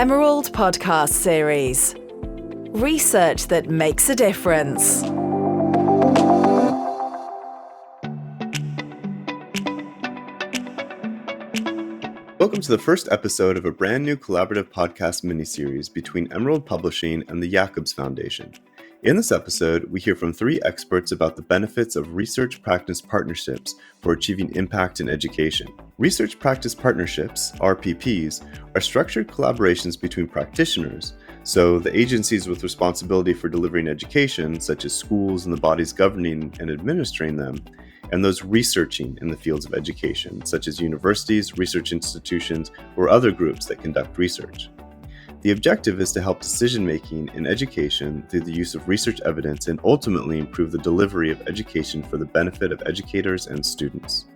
Emerald podcast series. Research that makes a difference. Welcome to the first episode of a brand new collaborative podcast miniseries between Emerald Publishing and the Jacobs Foundation. In this episode, we hear from three experts about the benefits of research-practice partnerships for achieving impact in education. Research-practice partnerships, RPPs, are structured collaborations between practitioners, so the agencies with responsibility for delivering education, such as schools and the bodies governing and administering them, and those researching in the fields of education, such as universities, research institutions, or other groups that conduct research. The objective is to help decision-making in education through the use of research evidence and ultimately improve the delivery of education for the benefit of educators and students.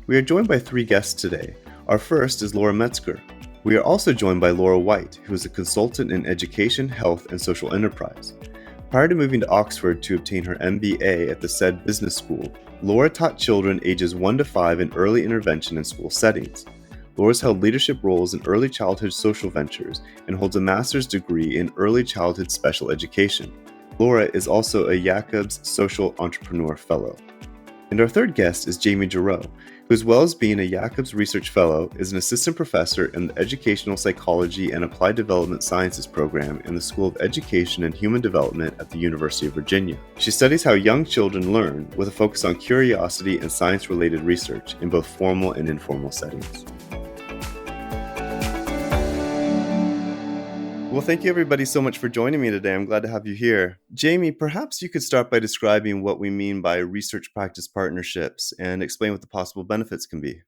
We are joined by three guests today. Our first is Laura Metzger. We are also joined by Laura White, who is a consultant in education, health, and social enterprise. Prior to moving to Oxford to obtain her MBA at the said business school, Laura taught children ages 1 to 5 in early intervention in school settings. Laura's held leadership roles in early childhood social ventures and holds a master's degree in early childhood special education. Laura is also a Jacobs Social Entrepreneur Fellow. And our third guest is Jamie Giroux, who, as well as being a Jacobs Research Fellow, is an assistant professor in the Educational Psychology and Applied Development Sciences program in the School of Education and Human Development at the University of Virginia. She studies how young children learn with a focus on curiosity and science-related research in both formal and informal settings. Well, thank you everybody so much for joining me today. I'm glad to have you here. Jamie, perhaps you could start by describing what we mean by research practice partnerships and explain what the possible benefits can be.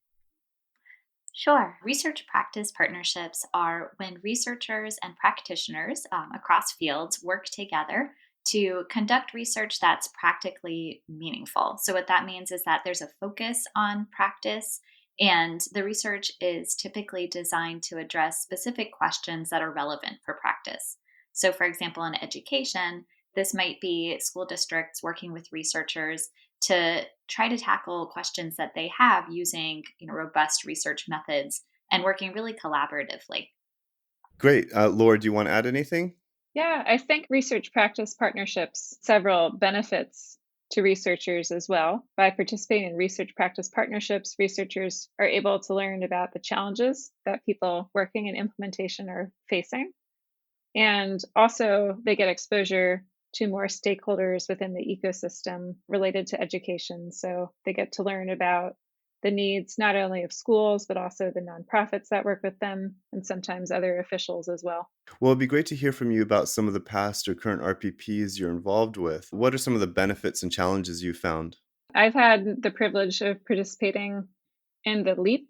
Sure. Research practice partnerships are when researchers and practitioners across fields work together to conduct research that's practically meaningful. So what that means is that there's a focus on practice, and the research is typically designed to address specific questions that are relevant for practice. So for example, in education, this might be school districts working with researchers to try to tackle questions that they have using robust research methods and working really collaboratively. Great. Laura, do you want to add anything? Yeah, I think research practice partnerships several benefits to researchers as well. By participating in research practice partnerships, researchers are able to learn about the challenges that people working in implementation are facing. And also they get exposure to more stakeholders within the ecosystem related to education. So they get to learn about the needs not only of schools, but also the nonprofits that work with them and sometimes other officials as well. Well, it'd be great to hear from you about some of the past or current RPPs you're involved with. What are some of the benefits and challenges you found? I've had the privilege of participating in the LEAP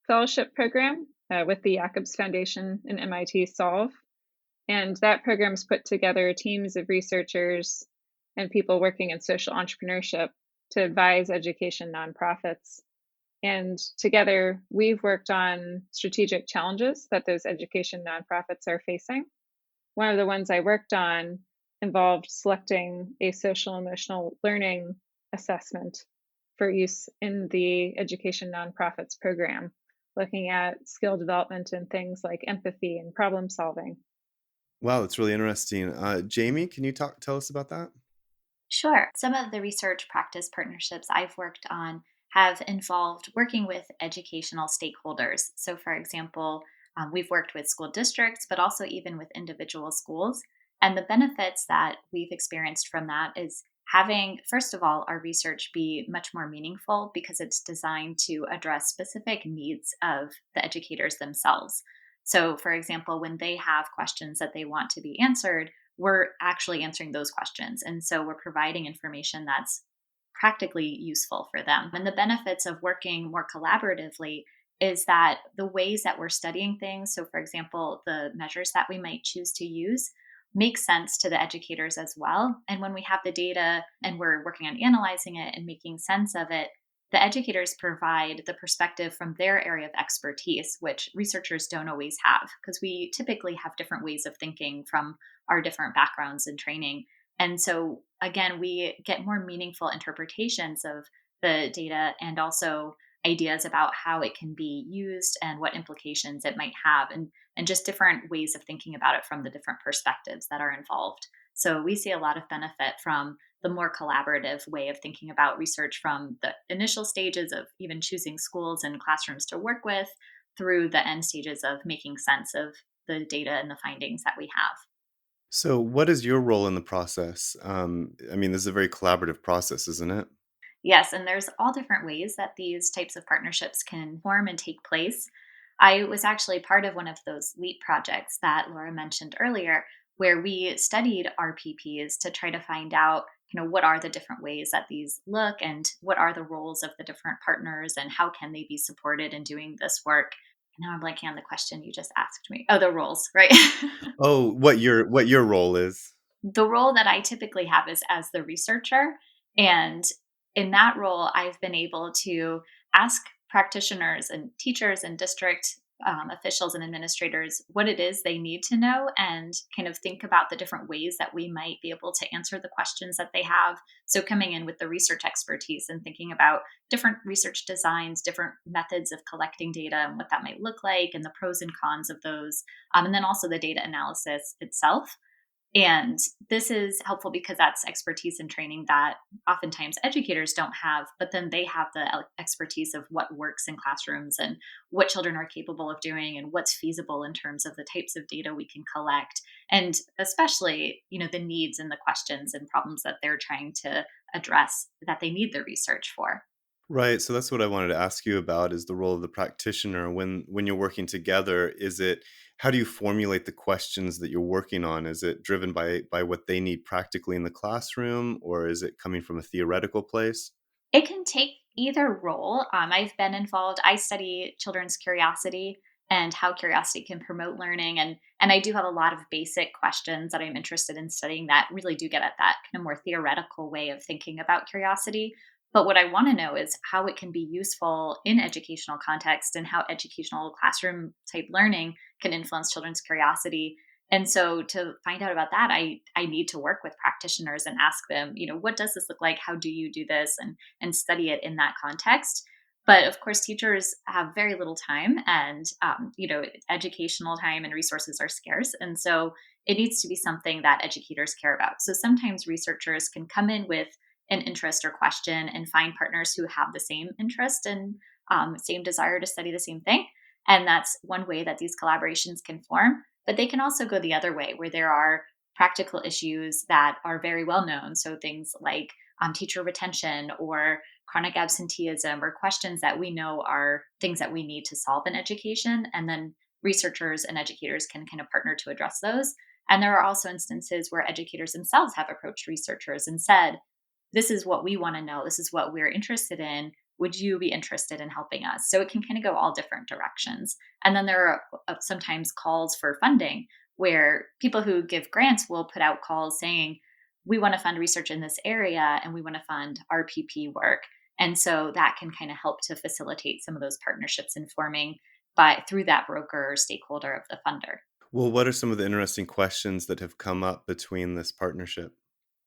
fellowship program with the Jacobs Foundation and MIT Solve. And that program's put together teams of researchers and people working in social entrepreneurship to advise education nonprofits. And together, we've worked on strategic challenges that those education nonprofits are facing. One of the ones I worked on involved selecting a social emotional learning assessment for use in the education nonprofits program, looking at skill development and things like empathy and problem solving. Wow, that's really interesting. Jamie, can you tell us about that? Sure. Some of the research practice partnerships I've worked on have involved working with educational stakeholders. So, for example, we've worked with school districts, but also even with individual schools. And the benefits that we've experienced from that is having, first of all, our research be much more meaningful because it's designed to address specific needs of the educators themselves. So, for example, when they have questions that they want to be answered, we're actually answering those questions. And so we're providing information that's practically useful for them. And the benefits of working more collaboratively is that the ways that we're studying things, so for example, the measures that we might choose to use, make sense to the educators as well. And when we have the data and we're working on analyzing it and making sense of it, the educators provide the perspective from their area of expertise, which researchers don't always have, because we typically have different ways of thinking from our different backgrounds and training. And so, again, we get more meaningful interpretations of the data and also ideas about how it can be used and what implications it might have, and just different ways of thinking about it from the different perspectives that are involved. So we see a lot of benefit from the more collaborative way of thinking about research from the initial stages of even choosing schools and classrooms to work with through the end stages of making sense of the data and the findings that we have. So, what is your role in the process? I mean, this is a very collaborative process, isn't it? Yes, and there's all different ways that these types of partnerships can form and take place. I was actually part of one of those LEAP projects that Laura mentioned earlier, where we studied RPPs to try to find out, what are the different ways that these look and what are the roles of the different partners and how can they be supported in doing this work. And now I'm blanking on the question you just asked me. Oh, the roles, right? Oh, what your role is? The role that I typically have is as the researcher. And in that role, I've been able to ask practitioners and teachers and district officials and administrators what it is they need to know and kind of think about the different ways that we might be able to answer the questions that they have. So, coming in with the research expertise and thinking about different research designs, different methods of collecting data and what that might look like, and the pros and cons of those, and then also the data analysis itself. And this is helpful because that's expertise and training that oftentimes educators don't have, but then they have the expertise of what works in classrooms and what children are capable of doing and what's feasible in terms of the types of data we can collect. And especially, the needs and the questions and problems that they're trying to address that they need the research for. Right. So that's what I wanted to ask you about is the role of the practitioner when you're working together. Is it how do you formulate the questions that you're working on? Is it driven by what they need practically in the classroom, or is it coming from a theoretical place? It can take either role. I've been involved. I study children's curiosity and how curiosity can promote learning, and I do have a lot of basic questions that I'm interested in studying that really do get at that kind of more theoretical way of thinking about curiosity. But what I want to know is how it can be useful in educational context and how educational classroom type learning can influence children's curiosity. And so to find out about that, I need to work with practitioners and ask them, what does this look like? How do you do this? And study it in that context. But of course, teachers have very little time, and educational time and resources are scarce, and so it needs to be something that educators care about. So sometimes researchers can come in with an interest or question and find partners who have the same interest and same desire to study the same thing, and that's one way that these collaborations can form. But they can also go the other way, where there are practical issues that are very well known. So things like teacher retention or chronic absenteeism, or questions that we know are things that we need to solve in education. And then researchers and educators can kind of partner to address those. And there are also instances where educators themselves have approached researchers and said, this is what we want to know. This is what we're interested in. Would you be interested in helping us? So it can kind of go all different directions. And then there are sometimes calls for funding where people who give grants will put out calls saying, we want to fund research in this area and we want to fund RPP work. And so that can kind of help to facilitate some of those partnerships in forming by through that broker or stakeholder of the funder. Well, what are some of the interesting questions that have come up between this partnership?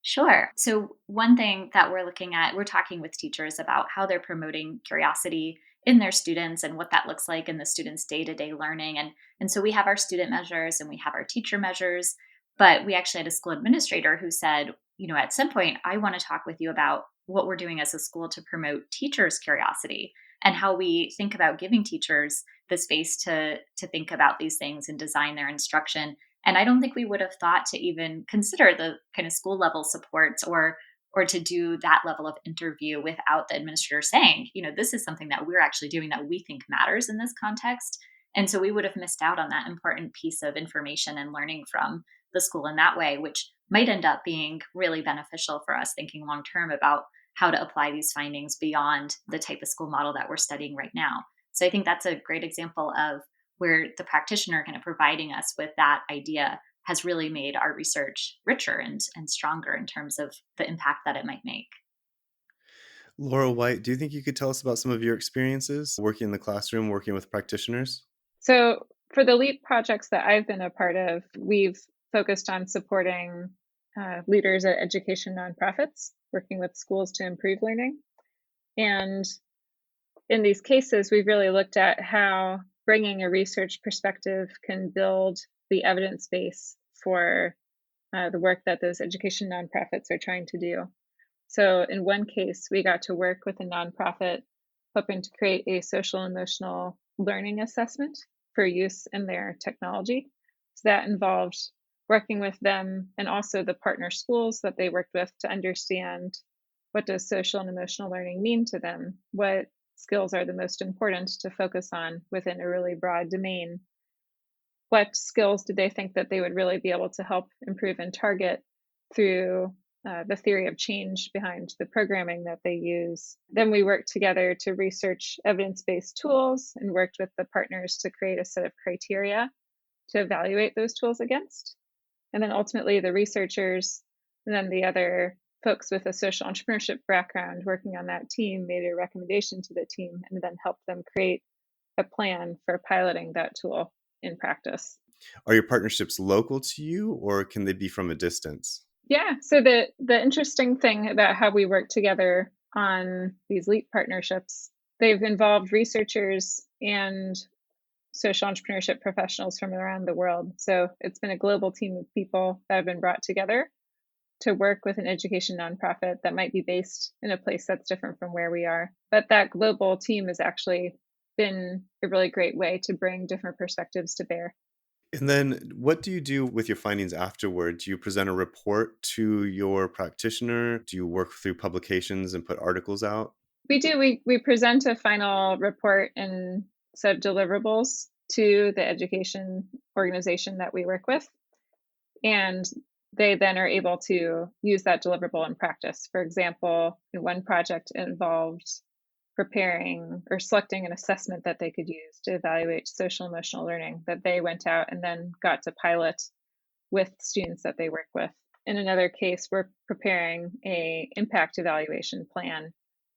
Sure. So, one thing that we're looking at, we're talking with teachers about how they're promoting curiosity in their students and what that looks like in the students' day to day learning. And so, we have our student measures and we have our teacher measures. But we actually had a school administrator who said, at some point, I want to talk with you about what we're doing as a school to promote teachers' curiosity and how we think about giving teachers the space to think about these things and design their instruction. And I don't think we would have thought to even consider the kind of school level supports or to do that level of interview without the administrator saying, this is something that we're actually doing that we think matters in this context. And so we would have missed out on that important piece of information and learning from the school in that way, which might end up being really beneficial for us thinking long term about how to apply these findings beyond the type of school model that we're studying right now. So I think that's a great example of where the practitioner kind of providing us with that idea has really made our research richer and stronger in terms of the impact that it might make. Laura White, do you think you could tell us about some of your experiences working in the classroom, working with practitioners? So, for the LEAP projects that I've been a part of, we've focused on supporting leaders at education nonprofits, working with schools to improve learning. And in these cases, we've really looked at how bringing a research perspective can build the evidence base for the work that those education nonprofits are trying to do. So in one case, we got to work with a nonprofit hoping to create a social emotional learning assessment for use in their technology. So that involved working with them and also the partner schools that they worked with to understand what does social and emotional learning mean to them? What skills are the most important to focus on within a really broad domain? What skills did they think that they would really be able to help improve and target through the theory of change behind the programming that they use? Then we worked together to research evidence-based tools and worked with the partners to create a set of criteria to evaluate those tools against. And then ultimately the researchers and then the other folks with a social entrepreneurship background working on that team made a recommendation to the team and then helped them create a plan for piloting that tool in practice. Are your partnerships local to you, or can they be from a distance? Yeah, so the interesting thing about how we work together on these LEAP partnerships, they've involved researchers and social entrepreneurship professionals from around the world. So it's been a global team of people that have been brought together to work with an education nonprofit that might be based in a place that's different from where we are. But that global team has actually been a really great way to bring different perspectives to bear. And then what do you do with your findings afterward? Do you present a report to your practitioner? Do you work through publications and put articles out? We do. We present a final report and set of deliverables to the education organization that we work with. And they then are able to use that deliverable in practice. For example, in one project it involved preparing or selecting an assessment that they could use to evaluate social emotional learning that they went out and then got to pilot with students that they work with. In another case, we're preparing a impact evaluation plan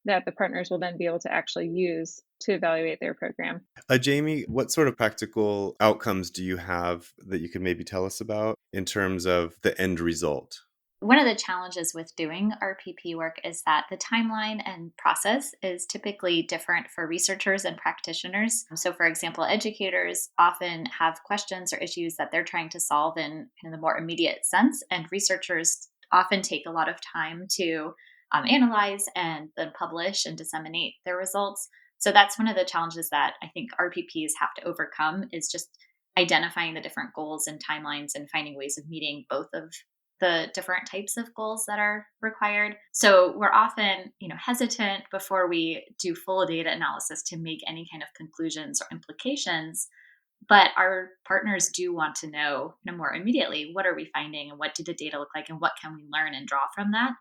that the partners will then be able to actually use to evaluate their program. Jamie, what sort of practical outcomes do you have that you could maybe tell us about in terms of the end result? One of the challenges with doing RPP work is that the timeline and process is typically different for researchers and practitioners. So, for example, educators often have questions or issues that they're trying to solve in the more immediate sense, and researchers often take a lot of time to analyze and then publish and disseminate their results. So that's one of the challenges that I think RPPs have to overcome is just identifying the different goals and timelines and finding ways of meeting both of the different types of goals that are required. So we're often, hesitant before we do full data analysis to make any kind of conclusions or implications. But our partners do want to know, more immediately, what are we finding and what do the data look like and what can we learn and draw from that?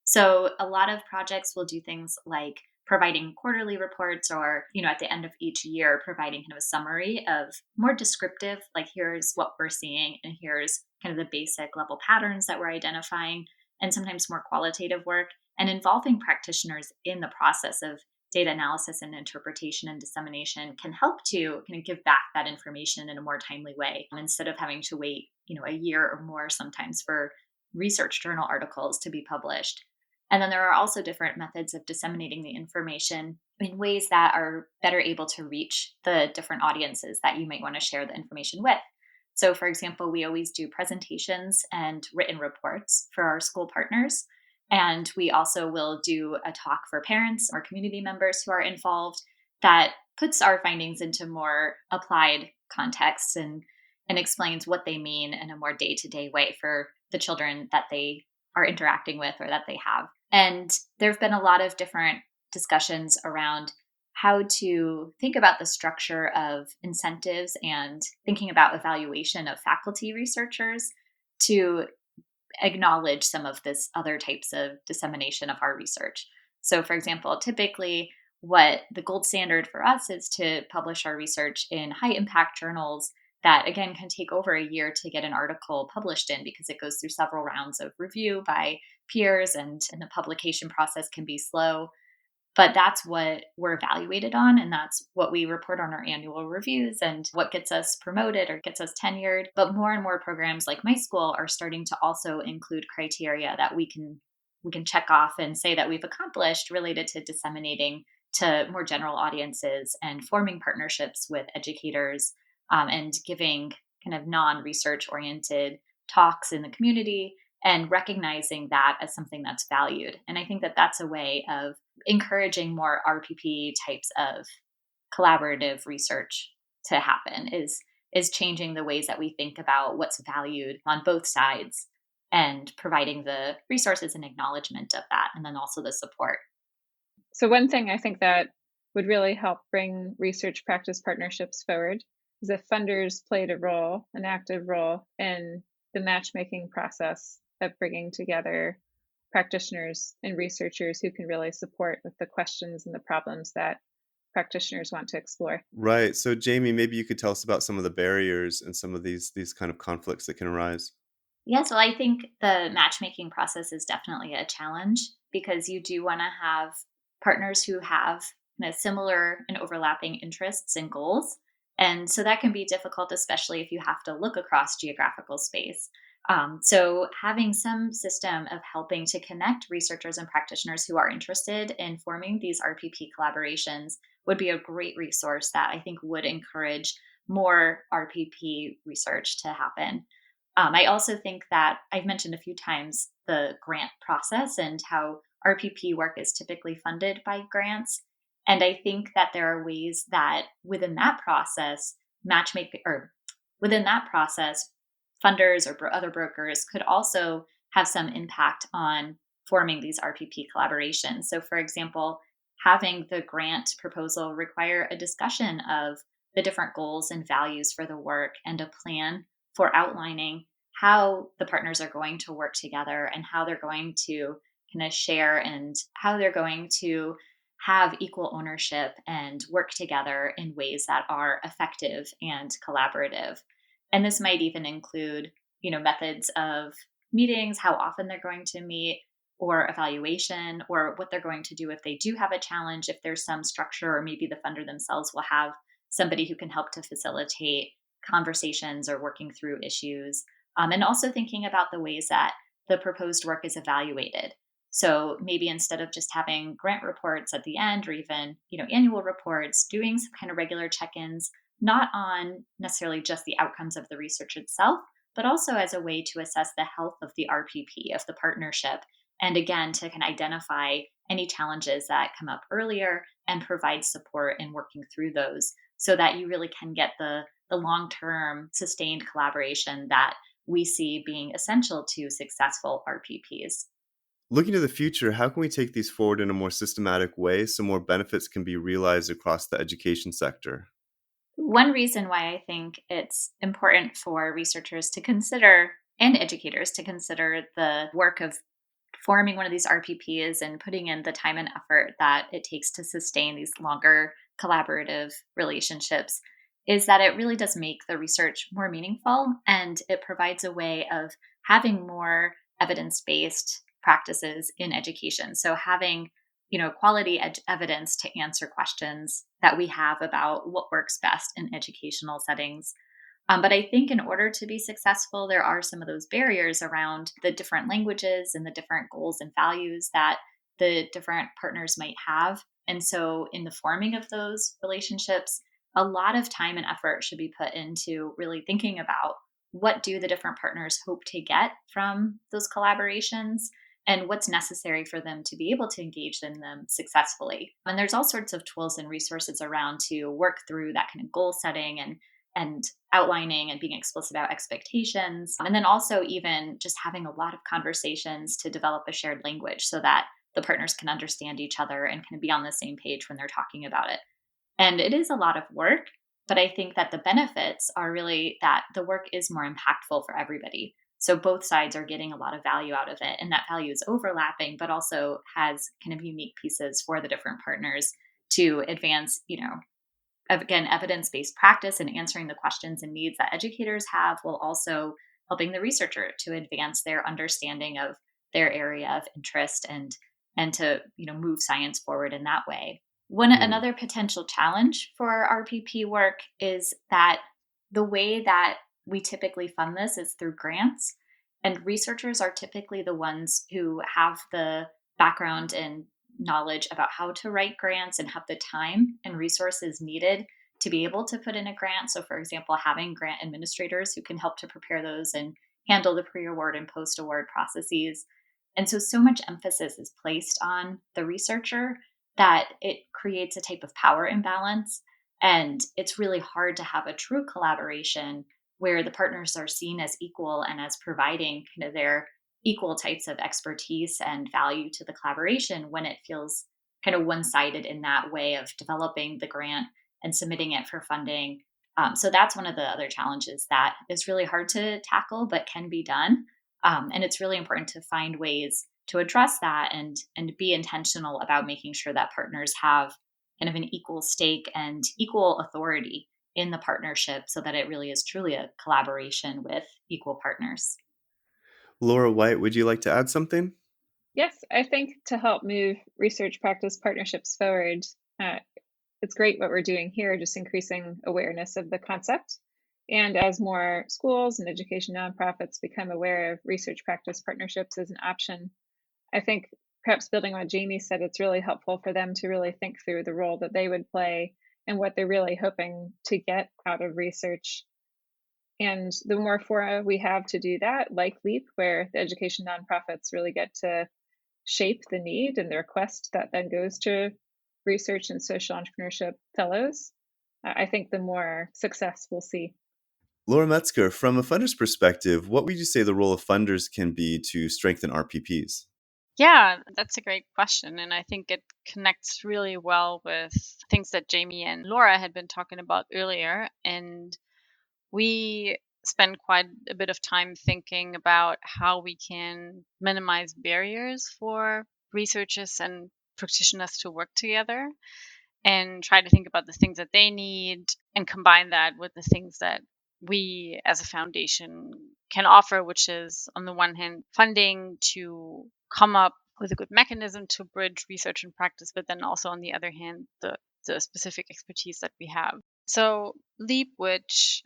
So a lot of projects will do things like providing quarterly reports or, at the end of each year, providing kind of a summary of more descriptive, like here's what we're seeing and here's kind of the basic level patterns that we're identifying, and sometimes more qualitative work and involving practitioners in the process of data analysis and interpretation and dissemination can help to kind of give back that information in a more timely way instead of having to wait, a year or more sometimes for research journal articles to be published. And then there are also different methods of disseminating the information in ways that are better able to reach the different audiences that you might want to share the information with. So, for example, we always do presentations and written reports for our school partners. And we also will do a talk for parents or community members who are involved that puts our findings into more applied contexts and explains what they mean in a more day-to-day way for the children that they are interacting with or that they have. And there have been a lot of different discussions around how to think about the structure of incentives and thinking about evaluation of faculty researchers to acknowledge some of this other types of dissemination of our research. So, for example, typically what the gold standard for us is to publish our research in high impact journals that, again, can take over a year to get an article published in because it goes through several rounds of review by peers and the publication process can be slow. But that's what we're evaluated on, and that's what we report on our annual reviews and what gets us promoted or gets us tenured. But more and more programs like my school are starting to also include criteria that we can check off and say that we've accomplished related to disseminating to more general audiences and forming partnerships with educators, and giving kind of non-research oriented talks in the community and recognizing that as something that's valued. And I think that that's a way of encouraging more RPP types of collaborative research to happen, is changing the ways that we think about what's valued on both sides and providing the resources and acknowledgement of that, and then also the support. So one thing I think that would really help bring research practice partnerships forward is if funders played an active role in the matchmaking process of bringing together practitioners and researchers who can really support with the questions and the problems that practitioners want to explore. Right. So, Jamie, maybe you could tell us about some of the barriers and some of these kind of conflicts that can arise. Yes, well, I think the matchmaking process is definitely a challenge because you do want to have partners who have similar and overlapping interests and goals. And so that can be difficult, especially if you have to look across geographical space. So, having some system of helping to connect researchers and practitioners who are interested in forming these RPP collaborations would be a great resource that I think would encourage more RPP research to happen. I also think that I've mentioned a few times the grant process and how RPP work is typically funded by grants. And I think that there are ways that within that process, funders or other brokers could also have some impact on forming these RPP collaborations. So, for example, having the grant proposal require a discussion of the different goals and values for the work and a plan for outlining how the partners are going to work together and how they're going to kind of share and how they're going to have equal ownership and work together in ways that are effective and collaborative. And this might even include, methods of meetings, how often they're going to meet, or evaluation, or what they're going to do if they do have a challenge, if there's some structure, or maybe the funder themselves will have somebody who can help to facilitate conversations or working through issues. And also thinking about the ways that the proposed work is evaluated. So maybe instead of just having grant reports at the end or even, annual reports, doing some kind of regular check-ins, not on necessarily just the outcomes of the research itself, but also as a way to assess the health of the RPP, of the partnership. And again, to kind of identify any challenges that come up earlier and provide support in working through those so that you really can get the long-term sustained collaboration that we see being essential to successful RPPs. Looking to the future, how can we take these forward in a more systematic way so more benefits can be realized across the education sector? One reason why I think it's important for researchers to consider and educators to consider the work of forming one of these RPPs and putting in the time and effort that it takes to sustain these longer collaborative relationships is that it really does make the research more meaningful, and it provides a way of having more evidence-based practices in education. So having quality evidence to answer questions that we have about what works best in educational settings. But I think in order to be successful, there are some of those barriers around the different languages and the different goals and values that the different partners might have. And so in the forming of those relationships, a lot of time and effort should be put into really thinking about what do the different partners hope to get from those collaborations and what's necessary for them to be able to engage in them successfully. And there's all sorts of tools and resources around to work through that kind of goal setting and outlining and being explicit about expectations. And then also even just having a lot of conversations to develop a shared language so that the partners can understand each other and can be on the same page when they're talking about it. And it is a lot of work, but I think that the benefits are really that the work is more impactful for everybody. So both sides are getting a lot of value out of it. And that value is overlapping, but also has kind of unique pieces for the different partners to advance, again, evidence-based practice and answering the questions and needs that educators have, while also helping the researcher to advance their understanding of their area of interest and to move science forward in that way. Another potential challenge for RPP work is that the way that we typically fund this is through grants, and researchers are typically the ones who have the background in knowledge about how to write grants and have the time and resources needed to be able to put in a grant. So, for example, having grant administrators who can help to prepare those and handle the pre award and post award processes. And so much emphasis is placed on the researcher that it creates a type of power imbalance. And it's really hard to have a true collaboration where the partners are seen as equal and as providing kind of their equal types of expertise and value to the collaboration when it feels kind of one sided in that way of developing the grant and submitting it for funding. So that's one of the other challenges that is really hard to tackle, but can be done. And it's really important to find ways to address that and be intentional about making sure that partners have kind of an equal stake and equal authority in the partnership so that it really is truly a collaboration with equal partners. Laura White, would you like to add something? Yes, I think to help move research practice partnerships forward, it's great what we're doing here, just increasing awareness of the concept. And as more schools and education nonprofits become aware of research practice partnerships as an option, I think perhaps building on what Jamie said, it's really helpful for them to really think through the role that they would play and what they're really hoping to get out of research. And the more fora we have to do that, like LEAP, where the education nonprofits really get to shape the need and the request that then goes to research and social entrepreneurship fellows, I think the more success we'll see. Laura Metzger, from a funder's perspective, what would you say the role of funders can be to strengthen RPPs? Yeah, that's a great question. And I think it connects really well with things that Jamie and Laura had been talking about earlier. And we spend quite a bit of time thinking about how we can minimize barriers for researchers and practitioners to work together and try to think about the things that they need and combine that with the things that we as a foundation can offer, which is on the one hand funding to come up with a good mechanism to bridge research and practice, but then also on the other hand the specific expertise that we have. So LEAP, which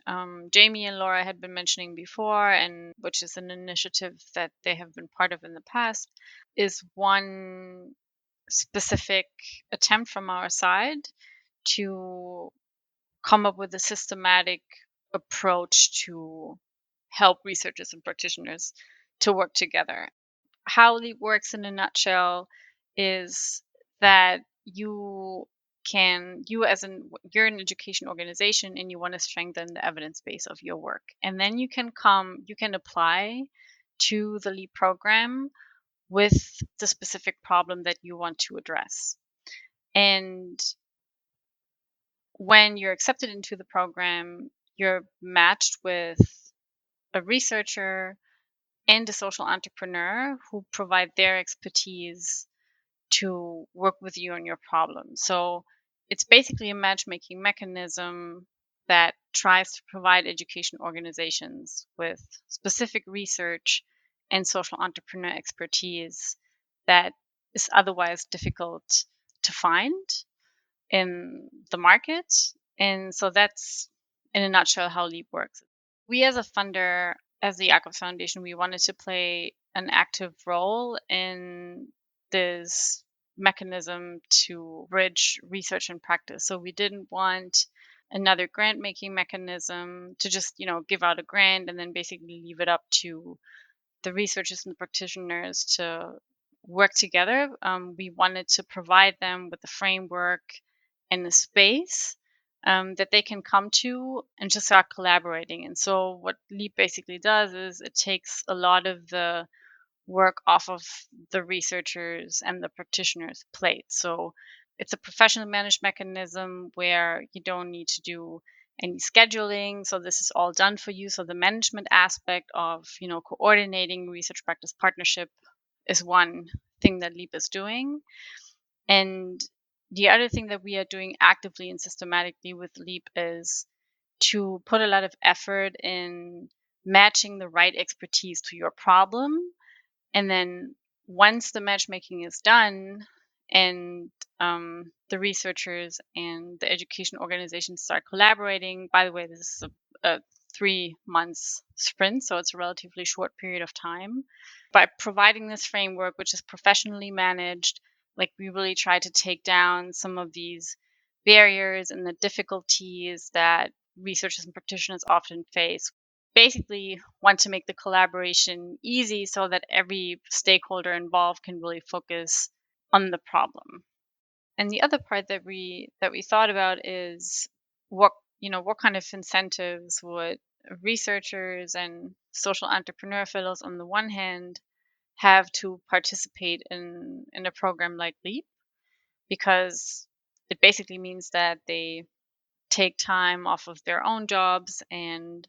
Jamie and Laura had been mentioning before, and which is an initiative that they have been part of in the past, is one specific attempt from our side to come up with a systematic approach to help researchers and practitioners to work together. How LEAP works in a nutshell is that you're an education organization and you want to strengthen the evidence base of your work. And then you can apply to the LEAP program with the specific problem that you want to address. And when you're accepted into the program, you're matched with a researcher and a social entrepreneur who provide their expertise to work with you on your problem. So it's basically a matchmaking mechanism that tries to provide education organizations with specific research and social entrepreneur expertise that is otherwise difficult to find in the market. And so that's in a nutshell how LEAP works. We as a funder, as the Jacobs Foundation, we wanted to play an active role in this mechanism to bridge research and practice. So we didn't want another grant making mechanism to just, give out a grant and then basically leave it up to the researchers and the practitioners to work together. We wanted to provide them with a framework and a space that they can come to and just start collaborating. And so what LEAP basically does is it takes a lot of the work off of the researchers and the practitioners' plate. So it's a professionally managed mechanism where you don't need to do any scheduling. So this is all done for you. So the management aspect of, coordinating research practice partnership is one thing that LEAP is doing. And the other thing that we are doing actively and systematically with LEAP is to put a lot of effort in matching the right expertise to your problem. And then once the matchmaking is done and the researchers and the education organizations start collaborating, by the way, this is a 3 months sprint, so it's a relatively short period of time. By providing this framework, which is professionally managed Like we really try to take down some of these barriers and the difficulties that researchers and practitioners often face. Basically, want to make the collaboration easy so that every stakeholder involved can really focus on the problem. And the other part that we thought about is what what kind of incentives would researchers and social entrepreneur fellows on the one hand have to participate in a program like LEAP, because it basically means that they take time off of their own jobs and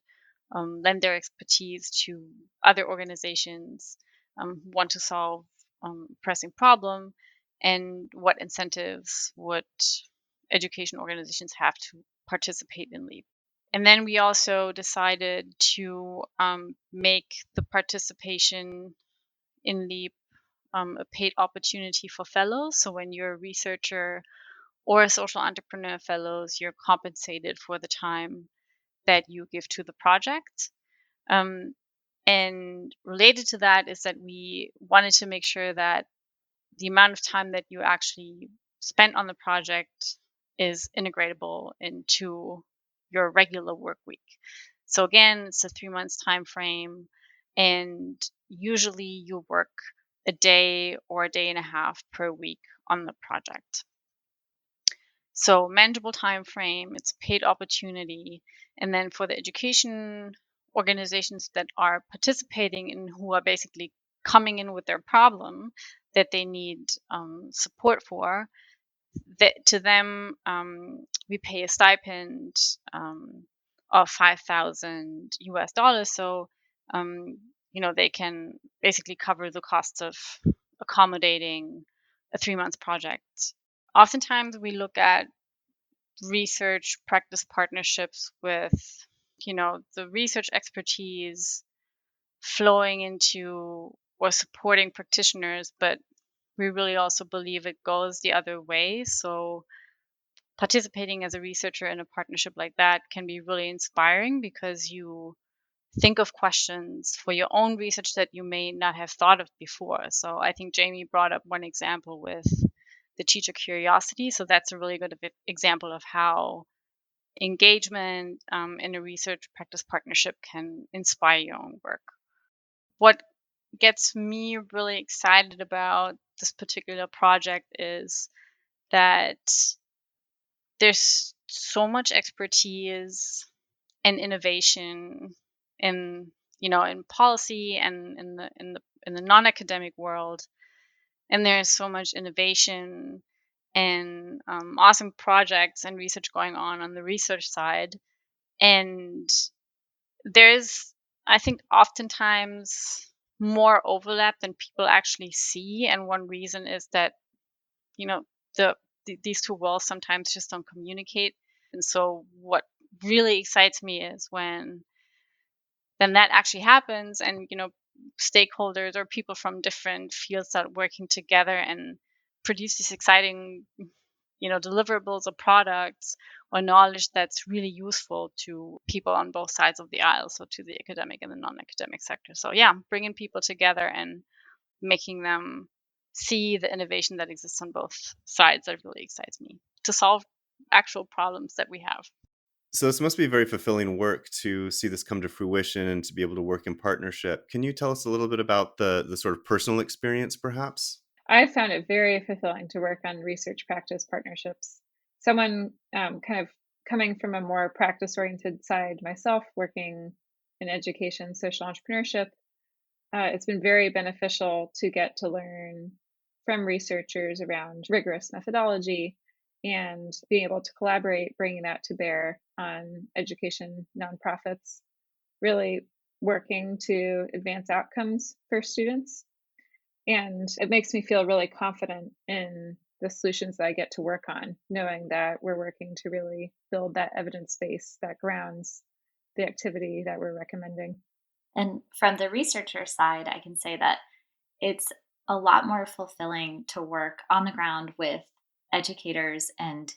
lend their expertise to other organizations who want to solve a pressing problem, and what incentives would education organizations have to participate in LEAP. And then we also decided to make the participation in LEAP a paid opportunity for fellows. So when you're a researcher or a social entrepreneur fellows, you're compensated for the time that you give to the project. Um, and related to that is that we wanted to make sure that the amount of time that you actually spent on the project is integratable into your regular work week. So again, it's a 3 months time frame, and usually you work a day or a day and a half per week on the project. So manageable time frame, it's a paid opportunity. And then for the education organizations that are participating and who are basically coming in with their problem that they need support for, that to them we pay a stipend of 5,000 US dollars. So they can basically cover the costs of accommodating a 3 month project. Oftentimes we look at research practice partnerships with the research expertise flowing into or supporting practitioners, but we really also believe it goes the other way. So participating as a researcher in a partnership like that can be really inspiring, because you think of questions for your own research that you may not have thought of before. So I think Jamie brought up one example with the teacher curiosity. So that's a really good example of how engagement in a research practice partnership can inspire your own work. What gets me really excited about this particular project is that there's so much expertise and innovation in in policy and in the non-academic world, and there's so much innovation and awesome projects and research going on the research side. And there's, I think, oftentimes more overlap than people actually see. And one reason is that, you know, these two worlds sometimes just don't communicate. And so what really excites me is when then that actually happens, and stakeholders or people from different fields start working together and produce these exciting deliverables or products or knowledge that's really useful to people on both sides of the aisle, so to the academic and the non-academic sector. So yeah, bringing people together and making them see the innovation that exists on both sides, that really excites me, to solve actual problems that we have. So this must be very fulfilling work to see this come to fruition and to be able to work in partnership. Can you tell us a little bit about the sort of personal experience, perhaps? I found it very fulfilling to work on research practice partnerships. Someone kind of coming from a more practice oriented side myself, working in education, social entrepreneurship, it's been very beneficial to get to learn from researchers around rigorous methodology and being able to collaborate, bringing that to bear on education nonprofits, really working to advance outcomes for students. And it makes me feel really confident in the solutions that I get to work on, knowing that we're working to really build that evidence base that grounds the activity that we're recommending. And from the researcher side, I can say that it's a lot more fulfilling to work on the ground with educators and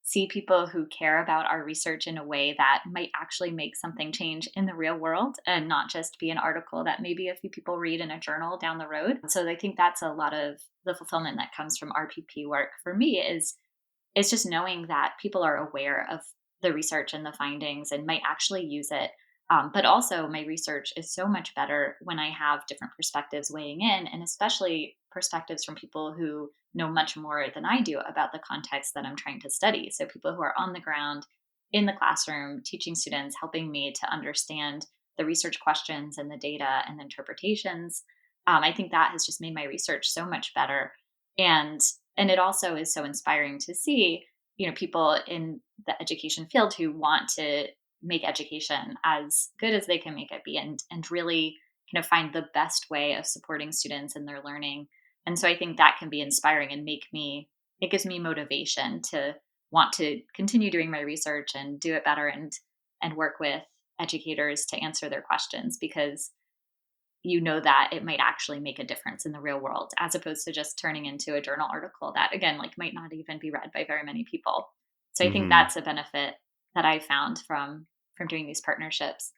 see people who care about our research in a way that might actually make something change in the real world and not just be an article that maybe a few people read in a journal down the road. So I think that's a lot of the fulfillment that comes from RPP work for me is just knowing that people are aware of the research and the findings and might actually use it. But also, my research is so much better when I have different perspectives weighing in, and especially perspectives from people who know much more than I do about the context that I'm trying to study. So, people who are on the ground in the classroom, teaching students, helping me to understand the research questions and the data and the interpretations. I think that has just made my research so much better. And and it also is so inspiring to see, people in the education field who want to make education as good as they can make it be and really kind of find the best way of supporting students in their learning. And so I think that can be inspiring and it gives me motivation to want to continue doing my research and do it better and work with educators to answer their questions because you know that it might actually make a difference in the real world as opposed to just turning into a journal article that again like might not even be read by very many people. So I think Hmm. that's a benefit that I found from doing these partnerships.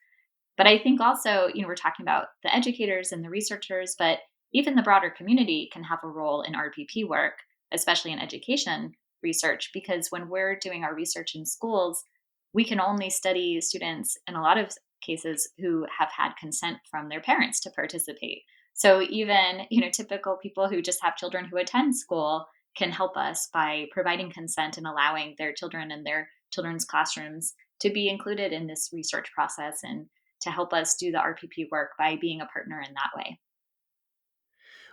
But I think also, we're talking about the educators and the researchers, but even the broader community can have a role in RPP work, especially in education research, because when we're doing our research in schools, we can only study students in a lot of cases who have had consent from their parents to participate. So even, typical people who just have children who attend school can help us by providing consent and allowing their children and their children's classrooms to be included in this research process and to help us do the RPP work by being a partner in that way.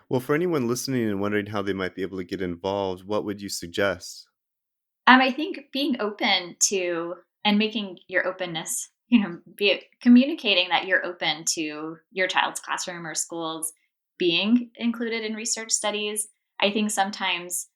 Well, for anyone listening and wondering how they might be able to get involved, what would you suggest? I think being open to and making your openness, be communicating that you're open to your child's classroom or schools being included in research studies. I think sometimes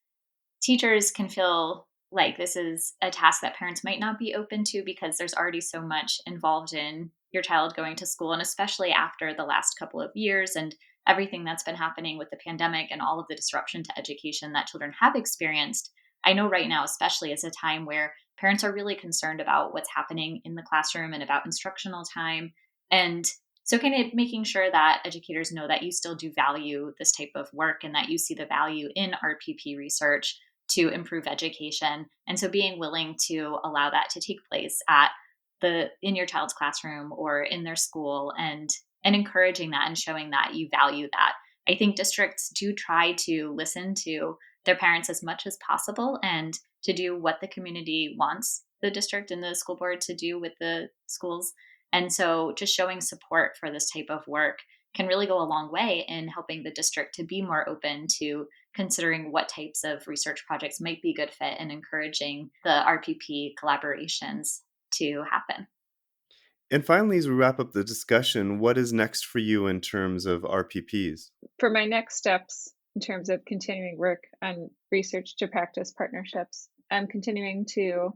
teachers can feel like this is a task that parents might not be open to because there's already so much involved in your child going to school. And especially after the last couple of years and everything that's been happening with the pandemic and all of the disruption to education that children have experienced, I know right now, especially, is a time where parents are really concerned about what's happening in the classroom and about instructional time. And so, kind of making sure that educators know that you still do value this type of work and that you see the value in RPP research to improve education. And so being willing to allow that to take place at the in your child's classroom or in their school and encouraging that and showing that you value that. I think districts do try to listen to their parents as much as possible and to do what the community wants the district and the school board to do with the schools. And so just showing support for this type of work can really go a long way in helping the district to be more open to considering what types of research projects might be good fit and encouraging the RPP collaborations to happen. And finally, as we wrap up the discussion, what is next for you in terms of RPPs? For my next steps in terms of continuing work on research to practice partnerships, I'm continuing to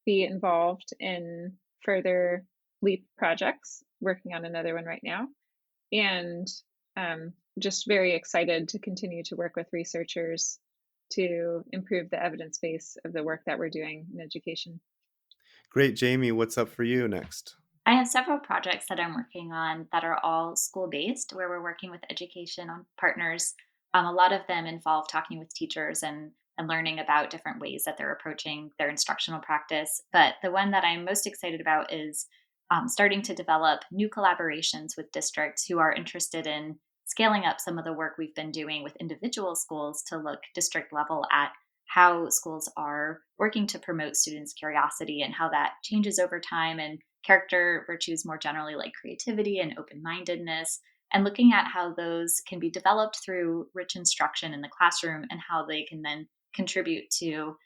be involved in further LEAP projects, working on another one right now, and just very excited to continue to work with researchers to improve the evidence base of the work that we're doing in education. Great, Jamie, what's up for you next? I have several projects that I'm working on that are all school based, where we're working with education on partners. A lot of them involve talking with teachers and learning about different ways that they're approaching their instructional practice. But the one that I'm most excited about is starting to develop new collaborations with districts who are interested in scaling up some of the work we've been doing with individual schools to look district level at how schools are working to promote students' curiosity and how that changes over time and character virtues more generally like creativity and open-mindedness and looking at how those can be developed through rich instruction in the classroom and how they can then contribute to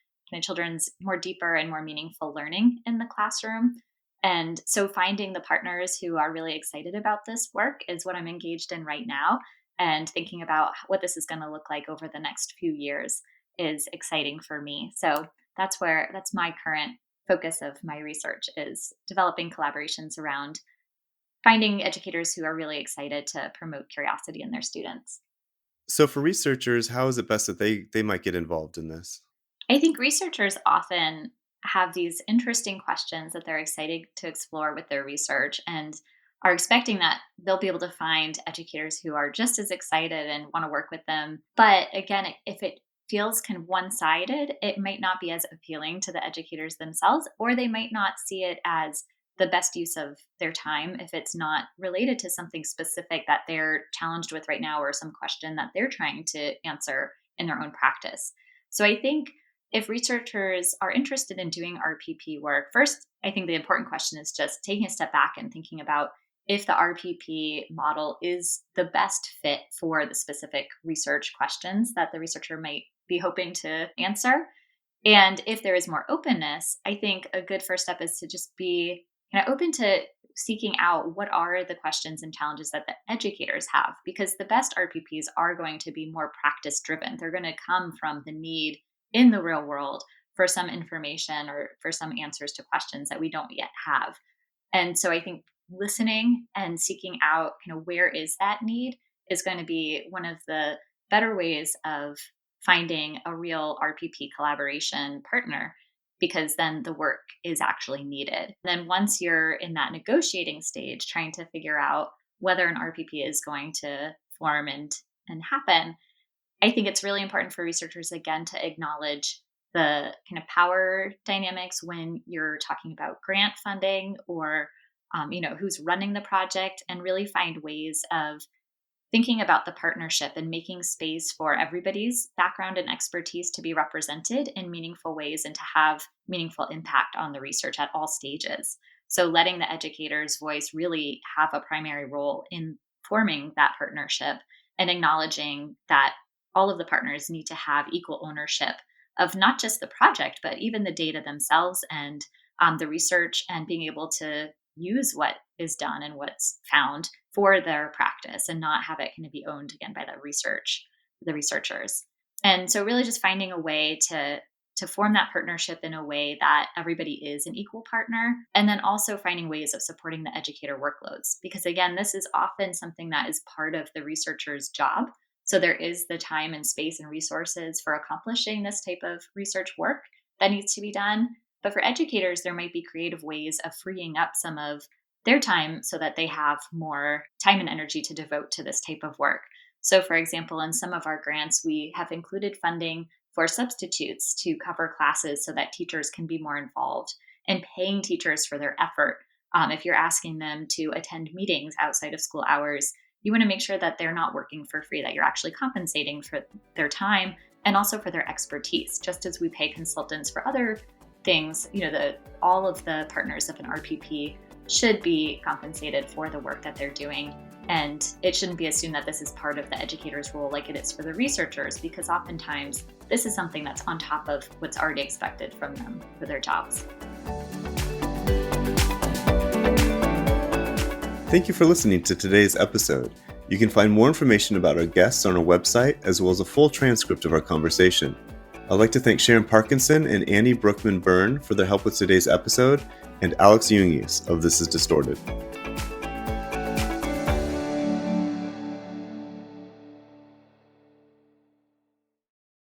children's more deeper and more meaningful learning in the classroom. And so finding the partners who are really excited about this work is what I'm engaged in right now. And thinking about what this is going to look like over the next few years is exciting for me. So that's my current focus of my research is developing collaborations around finding educators who are really excited to promote curiosity in their students. So, for researchers, how is it best that they might get involved in this? I think researchers often have these interesting questions that they're excited to explore with their research and are expecting that they'll be able to find educators who are just as excited and want to work with them. But again, if it feels kind of one-sided, it might not be as appealing to the educators themselves, or they might not see it as the best use of their time if it's not related to something specific that they're challenged with right now or some question that they're trying to answer in their own practice. So I think if researchers are interested in doing RPP work, first, I think the important question is just taking a step back and thinking about if the RPP model is the best fit for the specific research questions that the researcher might be hoping to answer. And if there is more openness, I think a good first step is to just be kind of open to seeking out what are the questions and challenges that the educators have, because the best RPPs are going to be more practice driven. They're going to come from the need in the real world for some information or for some answers to questions that we don't yet have. And so I think listening and seeking out kind of where is that need is going to be one of the better ways of finding a real RPP collaboration partner, because then the work is actually needed. And then once you're in that negotiating stage, trying to figure out whether an RPP is going to form and happen, I think it's really important for researchers, again, to acknowledge the kind of power dynamics when you're talking about grant funding or who's running the project, and really find ways of thinking about the partnership and making space for everybody's background and expertise to be represented in meaningful ways and to have meaningful impact on the research at all stages. So letting the educator's voice really have a primary role in forming that partnership, and acknowledging that all of the partners need to have equal ownership of not just the project, but even the data themselves and the research, and being able to use what is done and what's found for their practice, and not have it kind of be owned again by the researchers. And so really just finding a way to form that partnership in a way that everybody is an equal partner, and then also finding ways of supporting the educator workloads, because again, this is often something that is part of the researcher's job. So there is the time and space and resources for accomplishing this type of research work that needs to be done. But for educators, there might be creative ways of freeing up some of their time so that they have more time and energy to devote to this type of work. So for example, in some of our grants, we have included funding for substitutes to cover classes so that teachers can be more involved, and paying teachers for their effort. If you're asking them to attend meetings outside of school hours, you want to make sure that they're not working for free, that you're actually compensating for their time and also for their expertise, just as we pay consultants for other things. All of the partners of an RPP should be compensated for the work that they're doing. And it shouldn't be assumed that this is part of the educator's role like it is for the researchers, because oftentimes this is something that's on top of what's already expected from them for their jobs. Thank you for listening to today's episode. You can find more information about our guests on our website, as well as a full transcript of our conversation. I'd like to thank Sharon Parkinson and Annie Brookman-Byrne for their help with today's episode, and Alex Jungius of This Is Distorted.